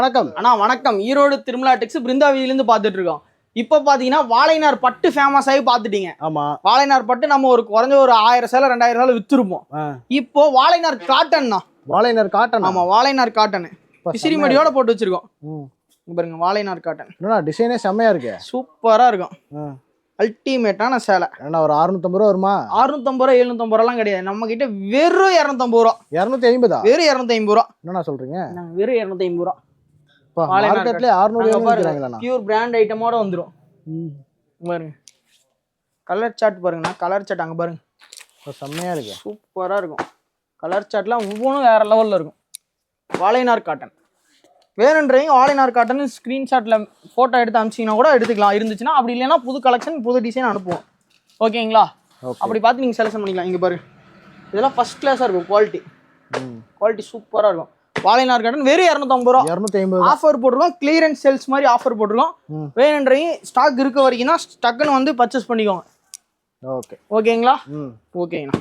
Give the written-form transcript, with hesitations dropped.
வணக்கம் அண்ணா வணக்கம். ஈரோடு திருமலா டெக்ஸ் பிருந்தாவிலிருந்து பார்த்துட்டு இருக்கோம். இப்போ பார்த்தீங்கன்னா வாழைநார் பட்டு ஃபேமஸ் ஆகி பார்த்துட்டீங்க. ஆமா, வாழைநார் பட்டு நம்ம குறைஞ்ச ஒரு 1000 சேலை 2000 சேலை வித்துருப்போம். இப்போ வாழைநார் காட்டன்னா, வாழைநார் காட்டன். ஆமா, வாழைநார் காட்டன் விசிறிமடியோட போட்டு வச்சிருக்கோம். பாருங்க, வாழைநார் காட்டன். என்னடா டிசைனே செம்மையா இருக்கு, சூப்பரா இருக்கும். அல்டிமேட்டான சேலை. என்ன ஒரு 650 ரூபா வருமா? 650 ரூபா 750 ரூபாலாம் கிடையாது நம்ம கிட்ட. வெறும் 250 ரூபா. 250? வெறும் 250 ரூபா. என்னண்ணா சொல்றீங்க? வெறும் 250 ரூபா. மார்க்கெட்ல 600 பியூர் பிராண்ட் ஐட்டமோட வந்துரும். பாருங்க, கலர் சார்ட் பாருங்கண்ணா. கலர் சார்ட் அங்க பாருங்க, செம்மையா இருக்கு, சூப்பரா இருக்கும். கலர் சார்ட்லாம் ஒவ்வொன்றும் வேற லெவல்ல இருக்கும். வாழைநார் காட்டன் வேணுன்றவங்க வாழைநார் காட்டன் ஸ்கிரீன்ஷாட்ல போட்டோ எடுத்து அனுப்பிச்சிங்கன்னா கூட எடுத்துக்கலாம் இருந்துச்சுன்னா. அப்படி இல்லைன்னா புது கலெக்ஷன் புது டிசைன் அனுப்புவோம். ஓகேங்களா? அப்படி பார்த்து நீங்க செலக்ஷன் பண்ணிக்கலாம். இங்க பாருங்க, இதெல்லாம் ஃபர்ஸ்ட் கிளாஸா இருக்கும். குவாலிட்டி சூப்பரா இருக்கும். வாழைநார் காட்டன் வெறும் 250 ரூபா. 250 ஆஃபர் போட்டுருக்கோம். கிளியரன்ஸ் சேல்ஸ் மாதிரி ஆஃபர் போட்டுருக்கோம். வேணுன்றவங்க ஸ்டாக் இருக்க வரைக்கும் தான் டக்குன்னு வந்து பர்ச்சேஸ் பண்ணிக்கோங்க. ஓகேங்களா? ஓகேங்கண்ணா.